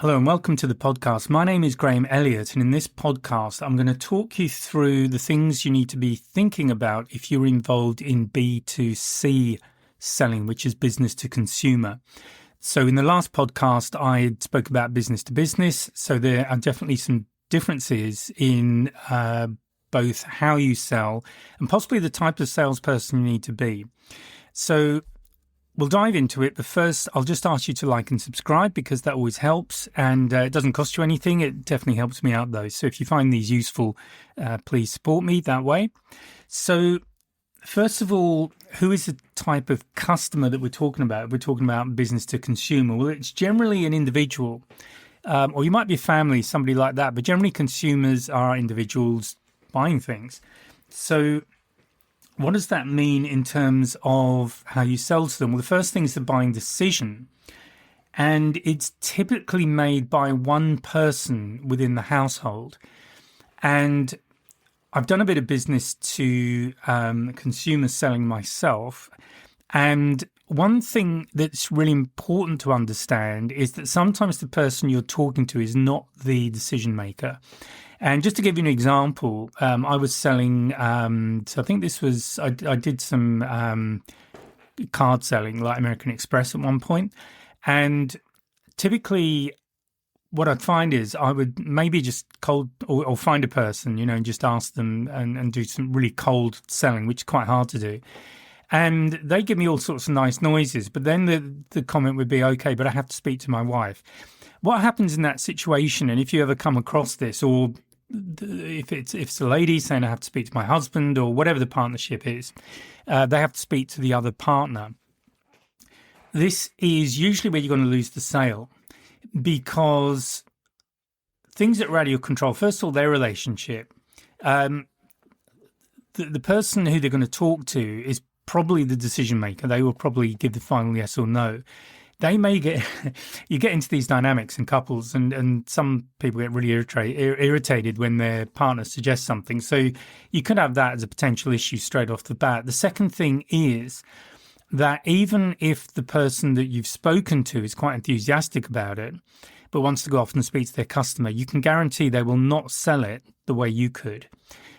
Hello and welcome to the podcast. My name is Elliott, and in this podcast, I'm going to talk you through the things you need to be thinking about if you're involved in B2C selling, which is business to consumer. So in the last podcast, I spoke about business to business. So there are definitely some differences in both how you sell and possibly the type of salesperson you need to be. So we'll dive into it, but first I'll just ask you to like and subscribe because that always helps, and it doesn't cost you anything. It definitely helps me out though. So if you find these useful, please support me that way. So first of all, who is the type of customer that we're talking about? We're talking about business to consumer. Well, it's generally an individual, or you might be a family, somebody like that, but generally consumers are individuals buying things. So what does that mean in terms of how you sell to them? Well, the first thing is the buying decision. And it's typically made by one person within the household. And I've done a bit of business to consumer selling myself. And one thing that's really important to understand is that sometimes the person you're talking to is not the decision maker. And just to give you an example, I was selling, so I think this was, I did some card selling like American Express at one point. And typically what I'd find is I would maybe just cold or find a person, and just ask them and do some really cold selling, which is quite hard to do. And they give me all sorts of nice noises. But then the comment would be, okay, but I have to speak to my wife. What happens in that situation, and if you ever come across this, or if it's a lady saying I have to speak to my husband or whatever the partnership is, they have to speak to the other partner. This is usually where you're going to lose the sale because things that are out of your control, first of all, their relationship, the person who they're going to talk to is probably the decision maker. They will probably give the final yes or no. They may you get into these dynamics in couples, and some people get really irritated when their partner suggests something. So you could have that as a potential issue straight off the bat. The second thing is that even if the person that you've spoken to is quite enthusiastic about it, but wants to go off and speak to their customer, you can guarantee they will not sell it the way you could.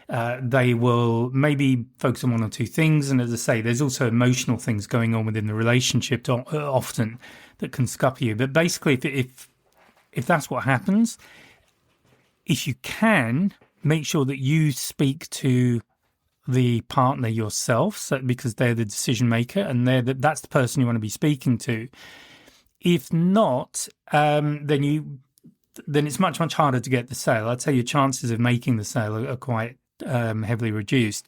They will maybe focus on one or two things. And as I say, there's also emotional things going on within the relationship often that can scupper you. But basically, if that's what happens, if you can, make sure that you speak to the partner yourself, because they're the decision maker and that's the person you want to be speaking to. If not, then it's much, much harder to get the sale. I'd say your chances of making the sale are quite heavily reduced.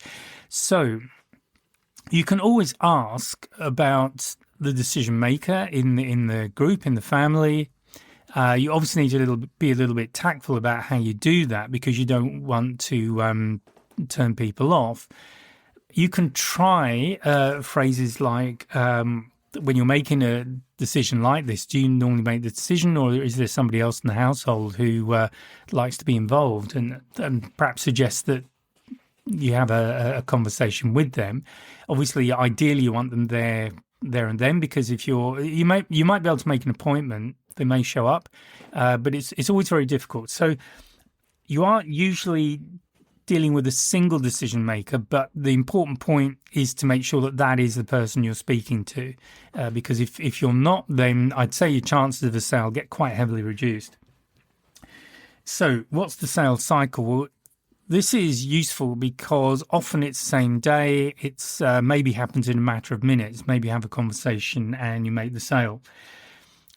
So you can always ask about the decision maker in the group, in the family. You obviously need to be a little bit tactful about how you do that because you don't want to turn people off. You can try phrases like, when you're making a decision like this, do you normally make the decision, or is there somebody else in the household who likes to be involved, and perhaps suggest that you have a conversation with them. Obviously, ideally, you want them there and then, because if you might be able to make an appointment, they may show up, but it's always very difficult. So you aren't usually dealing with a single decision maker, but the important point is to make sure that is the person you're speaking to, because if you're not, then I'd say your chances of a sale get quite heavily reduced. So what's the sales cycle? Well, this is useful because often it's the same day. It's maybe happens in a matter of minutes. Maybe you have a conversation and you make the sale.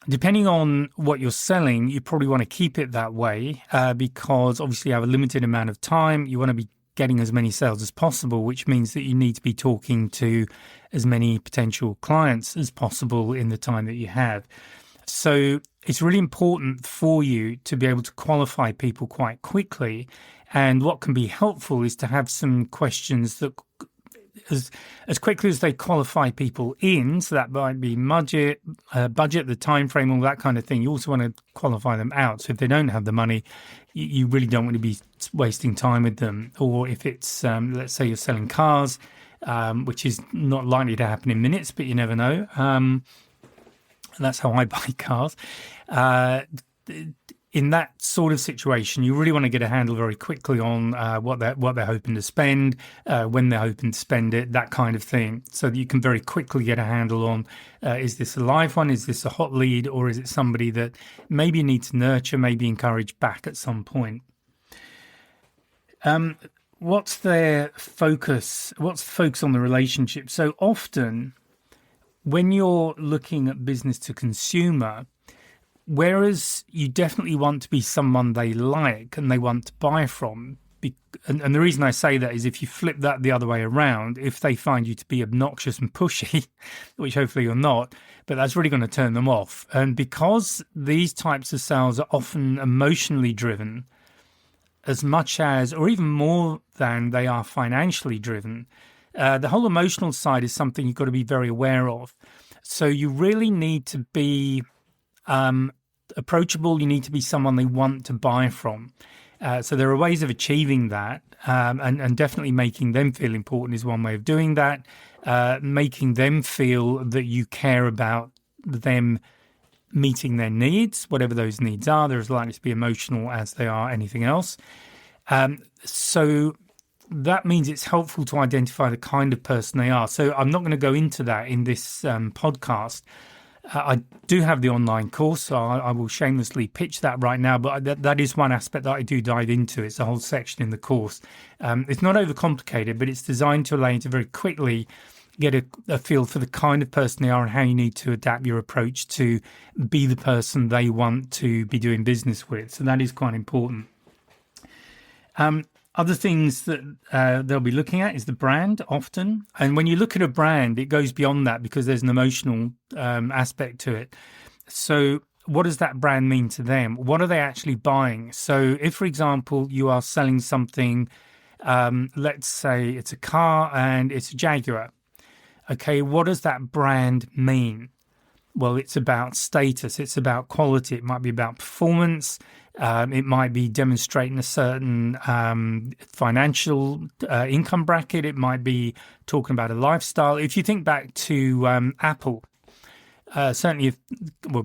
Depending on what you're selling, you probably want to keep it that way because obviously you have a limited amount of time. You want to be getting as many sales as possible, which means that you need to be talking to as many potential clients as possible in the time that you have. So it's really important for you to be able to qualify people quite quickly. And what can be helpful is to have some questions that as quickly as they qualify people in, so that might be budget, the time frame, all that kind of thing. You also want to qualify them out. So if they don't have the money, you really don't want to be wasting time with them. Or if it's, let's say you're selling cars, which is not likely to happen in minutes, but you never know. That's how I buy cars. in that sort of situation, you really want to get a handle very quickly on what they're hoping to spend, when they're hoping to spend it, that kind of thing, so that you can very quickly get a handle on, is this a live one, is this a hot lead, or is it somebody that maybe you need to nurture, maybe encourage back at some point. What's their focus? What's the focus on the relationship? So often when you're looking at business to consumer, whereas you definitely want to be someone they like and they want to buy from, and the reason I say that is if you flip that the other way around, if they find you to be obnoxious and pushy, which hopefully you're not, but that's really going to turn them off. And because these types of sales are often emotionally driven, as much as, or even more than they are financially driven, the whole emotional side is something you've got to be very aware of. So you really need to be approachable. You need to be someone they want to buy from. So there are ways of achieving that, and definitely making them feel important is one way of doing that. Making them feel that you care about them meeting their needs, whatever those needs are. They're as likely to be emotional as they are anything else. So that means it's helpful to identify the kind of person they are. So I'm not going to go into that in this podcast. I do have the online course, so I will shamelessly pitch that right now, but that is one aspect that I do dive into. It's a whole section in the course. It's not overcomplicated, but it's designed to allow you to very quickly get a feel for the kind of person they are and how you need to adapt your approach to be the person they want to be doing business with. So that is quite important. Other things that they'll be looking at is the brand often. And when you look at a brand, it goes beyond that because there's an emotional aspect to it. So what does that brand mean to them? What are they actually buying? So if, for example, you are selling something, let's say it's a car and it's a Jaguar. Okay, what does that brand mean? Well, it's about status. It's about quality. It might be about performance. It might be demonstrating a certain financial income bracket. It might be talking about a lifestyle. If you think back to Apple, certainly,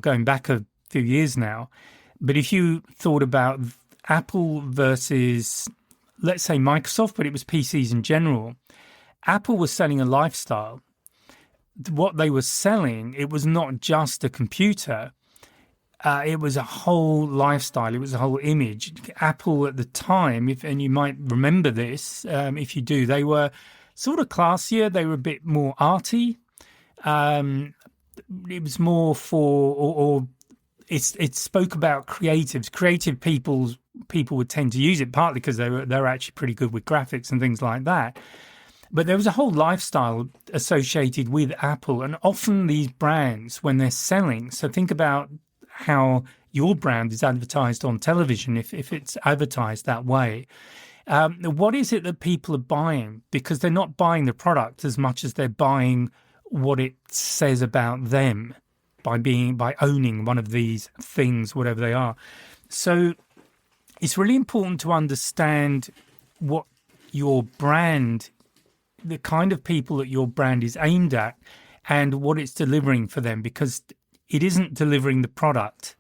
going back a few years now, but if you thought about Apple versus, let's say, Microsoft, but it was PCs in general, Apple was selling a lifestyle. What they were selling, it was not just a computer. It was a whole lifestyle. It was a whole image. Apple at the time, and you might remember this, if you do, they were sort of classier. They were a bit more arty. It was more for, it spoke about creatives. Creative people would tend to use it partly because they're actually pretty good with graphics and things like that. But there was a whole lifestyle associated with Apple, and often these brands, when they're selling, so think about how your brand is advertised on television, if it's advertised that way. What is it that people are buying? Because they're not buying the product as much as they're buying what it says about them by owning one of these things, whatever they are. So it's really important to understand what your brand, the kind of people that your brand is aimed at, and what it's delivering for them, because it isn't delivering the product,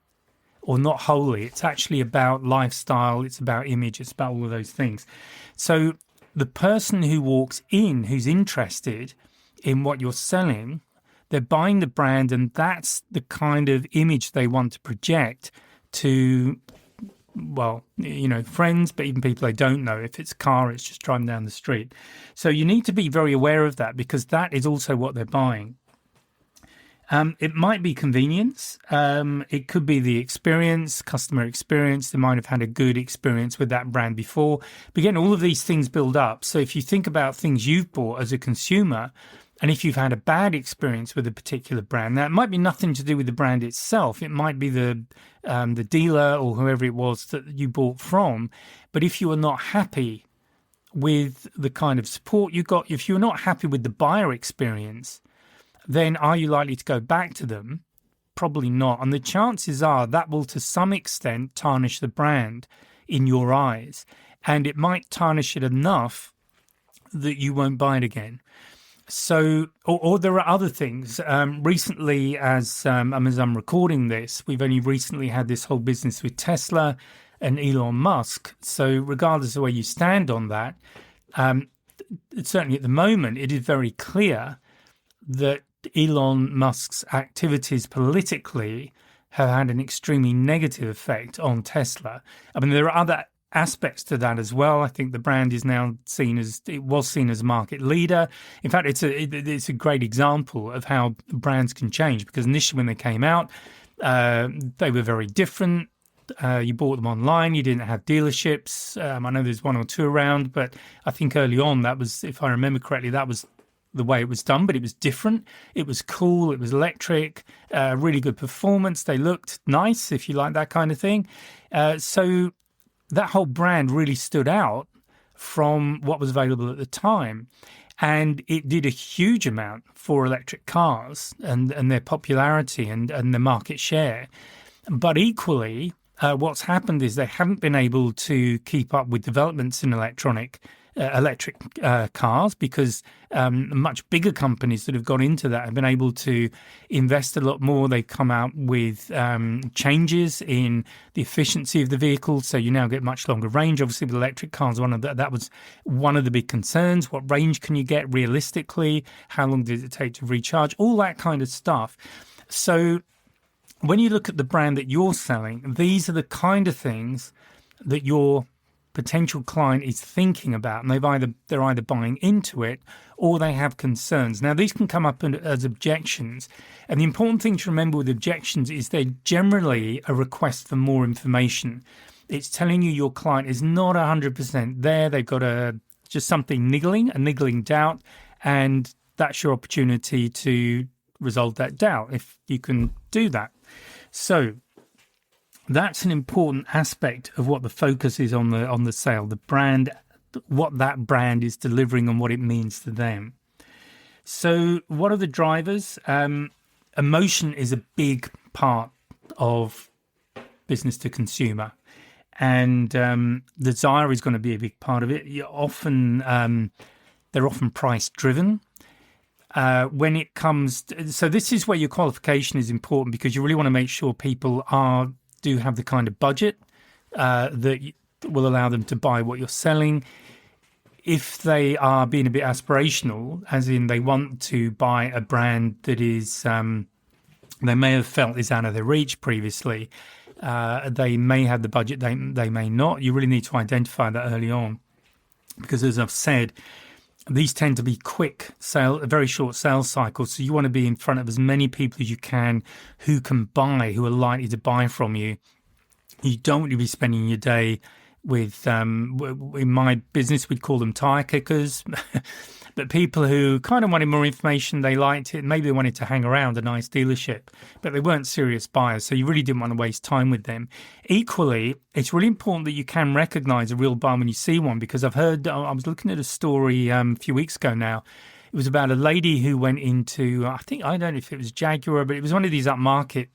or not wholly. It's actually about lifestyle, it's about image, it's about all of those things. So the person who walks in, who's interested in what you're selling, they're buying the brand, and that's the kind of image they want to project to, well, friends, but even people they don't know. If it's a car, it's just driving down the street. So you need to be very aware of that, because that is also what they're buying. It might be convenience. It could be the experience, customer experience. They might have had a good experience with that brand before. But again, all of these things build up. So if you think about things you've bought as a consumer, and if you've had a bad experience with a particular brand, now it might be nothing to do with the brand itself. It might be the dealer or whoever it was that you bought from. But if you are not happy with the kind of support you got, if you're not happy with the buyer experience, then are you likely to go back to them? Probably not. And the chances are that will, to some extent, tarnish the brand in your eyes. And it might tarnish it enough that you won't buy it again. Or there are other things. Recently, as I'm recording this, we've only recently had this whole business with Tesla and Elon Musk. So regardless of where you stand on that, certainly at the moment, it is very clear that Elon Musk's activities politically have had an extremely negative effect on Tesla. I mean, there are other aspects to that as well. I think the brand is now seen as a market leader. In fact, it's a great example of how brands can change, because initially when they came out, they were very different. You bought them online. You didn't have dealerships. I know there's one or two around, but I think early on that was, if I remember correctly, that was the way it was done, but it was different. It was cool. It was electric, really good performance. They looked nice, if you like that kind of thing. So that whole brand really stood out from what was available at the time. And it did a huge amount for electric cars and their popularity and the market share. But equally, what's happened is they haven't been able to keep up with developments in electric cars, because much bigger companies that have got into that have been able to invest a lot more. They've come out with changes in the efficiency of the vehicle, so you now get much longer range. Obviously, with electric cars, that was one of the big concerns. What range can you get realistically? How long does it take to recharge? All that kind of stuff. So when you look at the brand that you're selling, these are the kind of things that your potential client is thinking about, and they're either buying into it or they have concerns. Now, these can come up as objections, and the important thing to remember with objections is they're generally a request for more information. It's telling you your client is not 100% there. They've got just something a niggling doubt, and that's your opportunity to resolve that doubt if you can do that. So that's an important aspect of what the focus is on the sale, the brand, what that brand is delivering and what it means to them. So what are the drivers? Emotion is a big part of business to consumer, and desire is going to be a big part of it. They're often price driven. When it comes so this is where your qualification is important, because you really want to make sure people do have the kind of budget that will allow them to buy what you're selling. If they are being a bit aspirational, as in they want to buy a brand that is they may have felt is out of their reach previously, they may have the budget, they may not. You really need to identify that early on, because as I've said, these tend to be very short sales cycles. So you want to be in front of as many people as you can who are likely to buy from you. You don't want to be spending your day with, in my business, we'd call them tire kickers, but people who kind of wanted more information, they liked it, maybe they wanted to hang around a nice dealership, but they weren't serious buyers, so you really didn't want to waste time with them. Equally, it's really important that you can recognize a real buyer when you see one, because I was looking at a story a few weeks ago now. It was about a lady who went into, I don't know if it was Jaguar, but it was one of these upmarket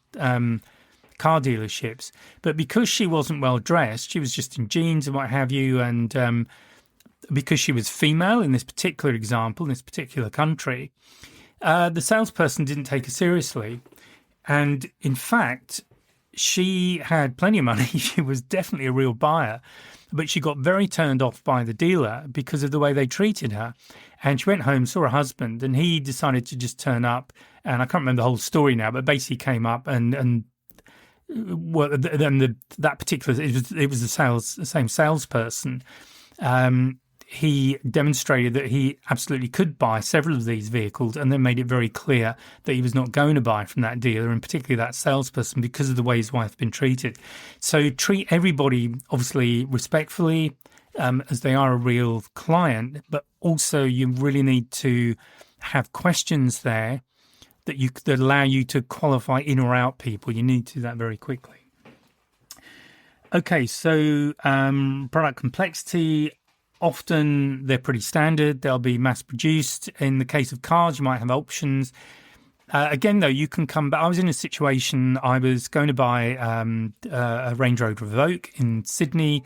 car dealerships. But because she wasn't well dressed, she was just in jeans and what have you, and because she was female in this particular example, in this particular country, the salesperson didn't take her seriously. And in fact, she had plenty of money. She was definitely a real buyer, but she got very turned off by the dealer because of the way they treated her. And she went home, saw her husband, and he decided to just turn up. And I can't remember the whole story now, but basically came up and that particular, it was the same salesperson. He demonstrated that he absolutely could buy several of these vehicles, and then made it very clear that he was not going to buy from that dealer, and particularly that salesperson, because of the way his wife had been treated. So treat everybody obviously respectfully, as they are a real client, but also you really need to have questions there that allow you to qualify in or out people. You need to do that very quickly. Okay, so product complexity. Often they're pretty standard. They'll be mass produced. In the case of cars, you might have options. Again, though, you can come back. I was in a situation, I was going to buy a Range Rover Evoque in Sydney,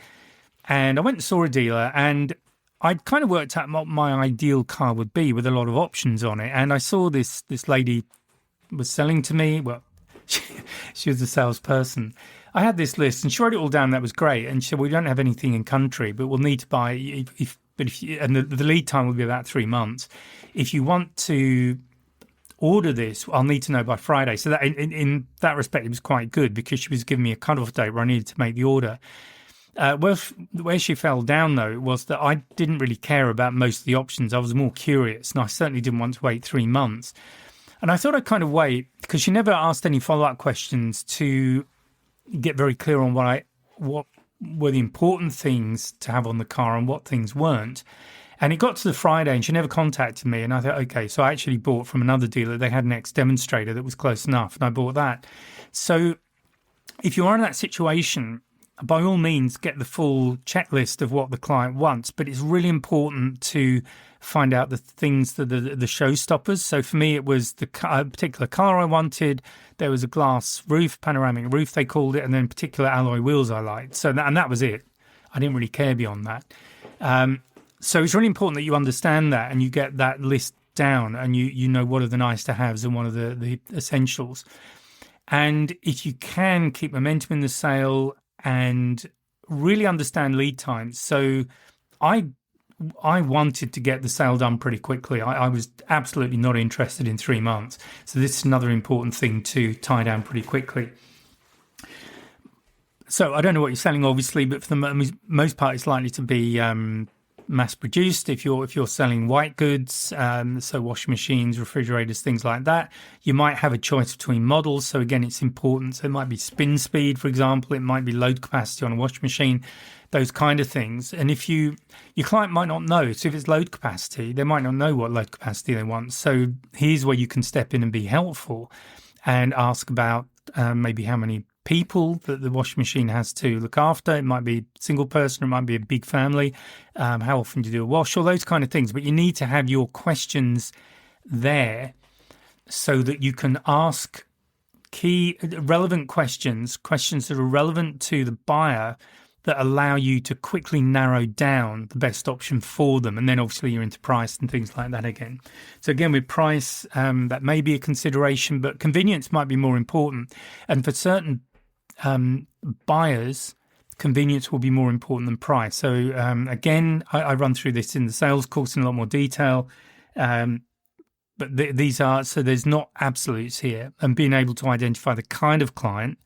and I went and saw a dealer, and I'd kind of worked out what my ideal car would be with a lot of options on it. And I saw this lady was selling to me. Well, she was a salesperson. I had this list and she wrote it all down. That was great. And she said, we don't have anything in country, but we'll need to buy and the lead time will be about 3 months. If you want to order this, I'll need to know by Friday. So that in that respect, it was quite good because she was giving me a cutoff date where I needed to make the order. Where she fell down, though, was that I didn't really care about most of the options. I was more curious, and I certainly didn't want to wait 3 months. And I thought I'd kind of wait because she never asked any follow-up questions to get very clear on what were the important things to have on the car and what things weren't. And it got to the Friday and she never contacted me. And I thought, okay, so I actually bought from another dealer. They had an ex-demonstrator that was close enough, and I bought that. So if you are in that situation, by all means, get the full checklist of what the client wants. But it's really important to find out the things that are the showstoppers. So for me, it was the particular color I wanted. There was a glass roof, panoramic roof, they called it, and then particular alloy wheels I liked. So that was it. I didn't really care beyond that. So it's really important that you understand that and you get that list down and you know what are the nice to haves and what are the essentials. And if you can keep momentum in the sale and really understand lead times. So I wanted to get the sale done pretty quickly. I was absolutely not interested in 3 months. So this is another important thing to tie down pretty quickly. So I don't know what you're selling, obviously, but for the most part, it's likely to be mass-produced. If you're selling white goods, so washing machines, refrigerators, things like that, you might have a choice between models. So again, it's important. So it might be spin speed, for example. It might be load capacity on a washing machine, those kind of things. And if your client might not know. So if it's load capacity, they might not know what load capacity they want. So here's where you can step in and be helpful and ask about maybe how many people that the washing machine has to look after. It might be a single person, it might be a big family. How often do you do a wash? All those kind of things. But you need to have your questions there so that you can ask key relevant questions that are relevant to the buyer that allow you to quickly narrow down the best option for them. And then obviously you're into price and things like that again. So again, with price, that may be a consideration, but convenience might be more important. And for certain buyers, convenience will be more important than price. So again, I run through this in the sales course in a lot more detail. But these are, so there's not absolutes here. And being able to identify the kind of client,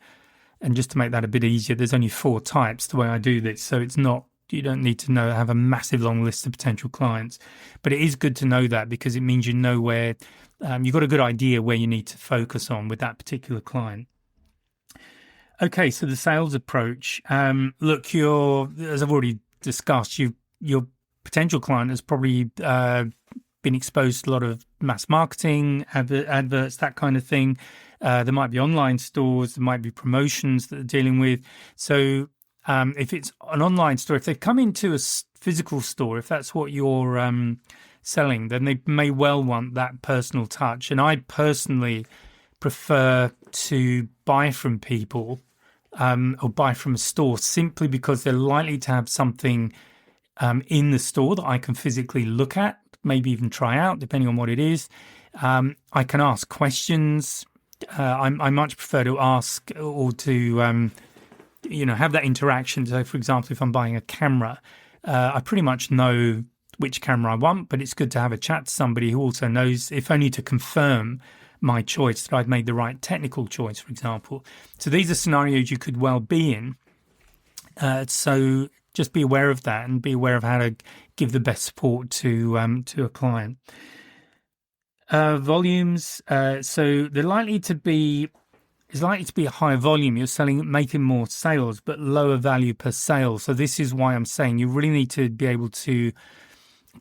and just to make that a bit easier, there's only 4 types the way I do this. So it's not, you don't need to have a massive long list of potential clients. But it is good to know that because it means you know where, you've got a good idea where you need to focus on with that particular client. Okay, so the sales approach. Look, as I've already discussed, your potential client has probably been exposed to a lot of mass marketing, adverts, that kind of thing. There might be online stores, there might be promotions that they're dealing with. So if it's an online store, if they come into a physical store, if that's what you're selling, then they may well want that personal touch. And I personally prefer to buy from people or buy from a store simply because they're likely to have something in the store that I can physically look at, maybe even try out, depending on what it is. I can ask questions. I much prefer to ask or to, have that interaction. So, for example, if I'm buying a camera, I pretty much know which camera I want, but it's good to have a chat to somebody who also knows, if only to confirm my choice, that I've made the right technical choice, for example. So these are scenarios you could well be in. So just be aware of that and be aware of how to give the best support to a client. Volumes. So they're likely to be a higher volume. You're making more sales, but lower value per sale. So this is why I'm saying you really need to be able to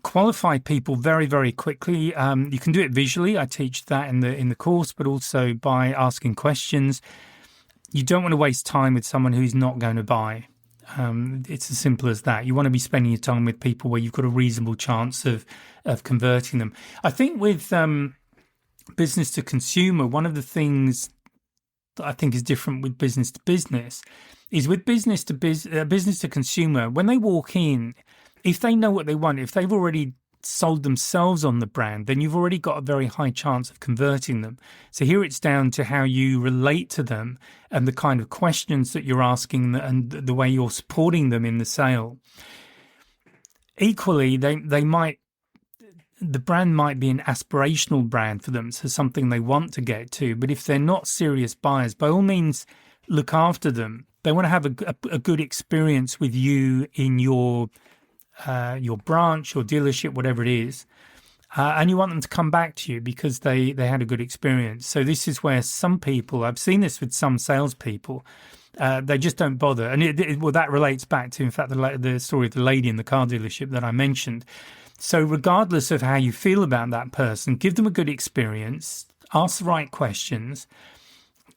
qualify people very, very quickly. You can do it visually. I teach that in the course, but also by asking questions. You don't want to waste time with someone who's not going to buy. It's as simple as that. You want to be spending your time with people where you've got a reasonable chance of converting them. I think with business to consumer, one of the things that I think is different with business to business is with business to consumer, when they walk in, if they know what they want, if they've already sold themselves on the brand, then you've already got a very high chance of converting them. So here it's down to how you relate to them and the kind of questions that you're asking and the way you're supporting them in the sale. Equally, the brand might be an aspirational brand for them, so something they want to get to. But if they're not serious buyers, by all means, look after them. They want to have a good experience with you in your branch, your dealership, whatever it is, and you want them to come back to you because they had a good experience. So this is where some people, I've seen this with some salespeople, they just don't bother. And that relates back to, in fact, the story of the lady in the car dealership that I mentioned. So regardless of how you feel about that person, give them a good experience, ask the right questions,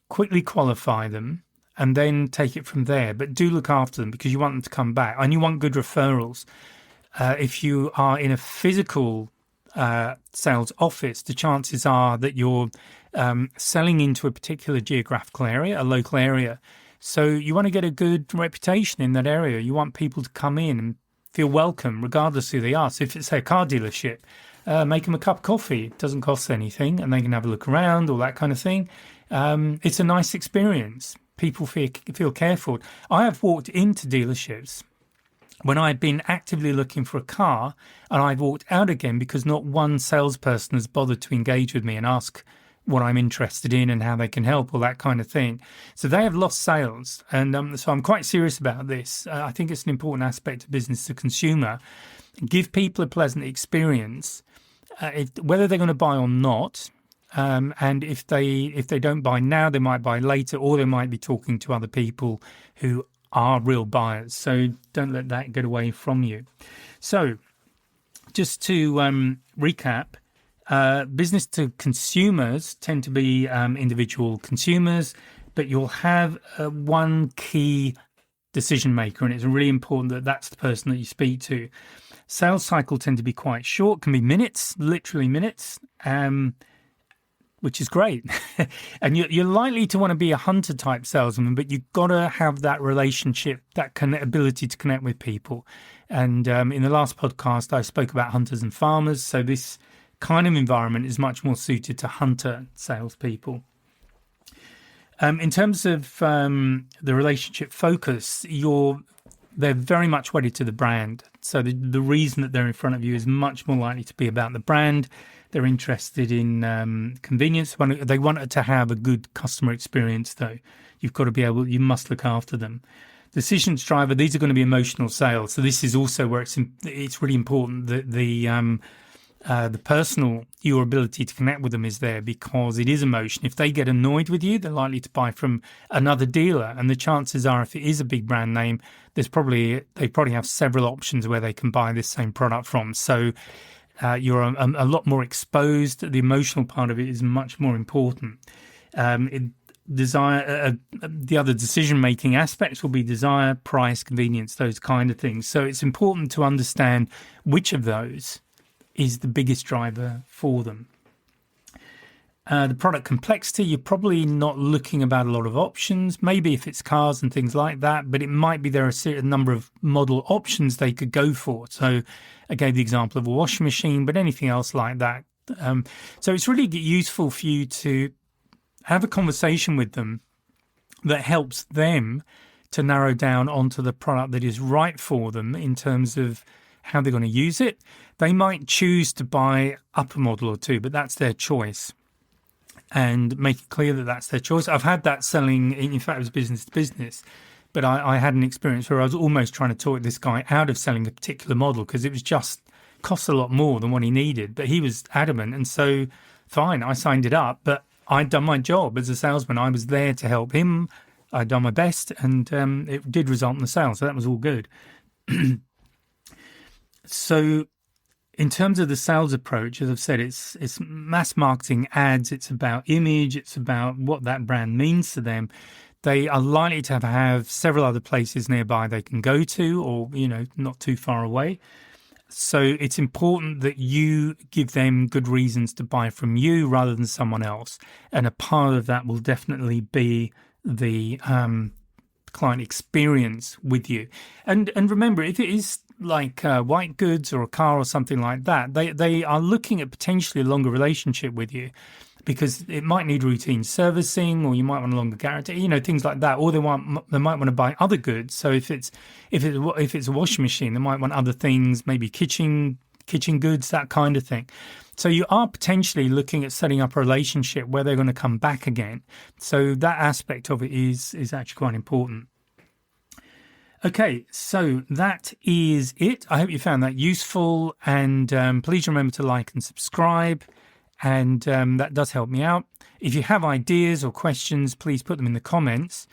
quickly qualify them, and then take it from there. But do look after them because you want them to come back and you want good referrals. If you are in a physical sales office, the chances are that you're selling into a particular geographical area, a local area. So you want to get a good reputation in that area. You want people to come in and feel welcome regardless who they are. So if it's a car dealership, make them a cup of coffee. It doesn't cost anything and they can have a look around, all that kind of thing. It's a nice experience. People feel cared for. I have walked into dealerships when I've been actively looking for a car and I've walked out again because not one salesperson has bothered to engage with me and ask what I'm interested in and how they can help, all that kind of thing. So they have lost sales. And so I'm quite serious about this. I think it's an important aspect of business to consumer. Give people a pleasant experience, whether they're going to buy or not. And if they don't buy now, they might buy later, or they might be talking to other people who are real buyers. So don't let that get away from you. So just to recap, business to consumers tend to be individual consumers, but you'll have one key decision maker, and it's really important that that's the person that you speak to. Sales cycle tend to be quite short, can be minutes, literally minutes. Which is great. And you're likely to want to be a hunter type salesman, but you've got to have that relationship, that ability to connect with people. And in the last podcast, I spoke about hunters and farmers. So this kind of environment is much more suited to hunter salespeople. In terms of the relationship focus, they're very much wedded to the brand. So the reason that they're in front of you is much more likely to be about the brand. They're interested in convenience. They want to have a good customer experience, though. You must look after them. Decisions driver, these are going to be emotional sales. So this is also where it's really important that the personal, your ability to connect with them is there because it is emotion. If they get annoyed with you, they're likely to buy from another dealer. And the chances are, if it is a big brand name, they probably have several options where they can buy this same product from. So you're a lot more exposed. The emotional part of it is much more important. The other decision-making aspects will be desire, price, convenience, those kind of things. So it's important to understand which of those is the biggest driver for them. The product complexity, you're probably not looking about a lot of options, maybe if it's cars and things like that, but it might be there are a certain number of model options they could go for. So I gave the example of a washing machine, but anything else like that. So it's really useful for you to have a conversation with them that helps them to narrow down onto the product that is right for them in terms of how they're going to use it. They might choose to buy up a model or two, but that's their choice. And make it clear that that's their choice. I've had that selling, in fact, it was business to business, but I had an experience where I was almost trying to talk this guy out of selling a particular model because it was just cost a lot more than what he needed, but he was adamant. And so, fine, I signed it up, but I'd done my job as a salesman. I was there to help him. I'd done my best, and it did result in the sale. So that was all good. So in terms of the sales approach, as I've said, it's mass marketing ads. It's about image. It's about what that brand means to them. They are likely to have several other places nearby they can go to, or, not too far away. So it's important that you give them good reasons to buy from you rather than someone else. And a part of that will definitely be the client experience with you. And remember, if it is like white goods or a car or something like that, they are looking at potentially a longer relationship with you, because it might need routine servicing, or you might want a longer guarantee, things like that. Or they might want to buy other goods. So if it's a washing machine, they might want other things, maybe kitchen goods, that kind of thing. So you are potentially looking at setting up a relationship where they're going to come back again. So that aspect of it is actually quite important. Okay, so that is it. I hope you found that useful, and please remember to like and subscribe, and that does help me out. If you have ideas or questions, please put them in the comments,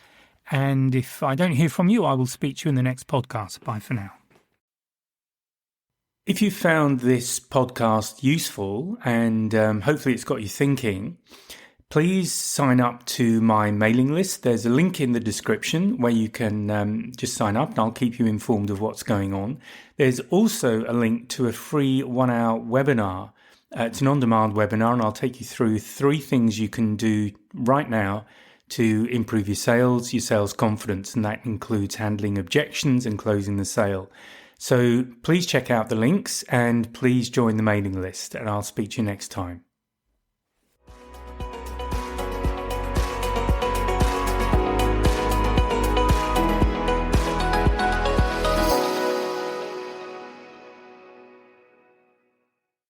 and if I don't hear from you, I will speak to you in the next podcast. Bye for now. If you found this podcast useful, and hopefully it's got you thinking, please sign up to my mailing list. There's a link in the description where you can just sign up, and I'll keep you informed of what's going on. There's also a link to a free 1-hour webinar. It's an on-demand webinar, and I'll take you through 3 things you can do right now to improve your sales confidence, and that includes handling objections and closing the sale. So please check out the links, and please join the mailing list, and I'll speak to you next time.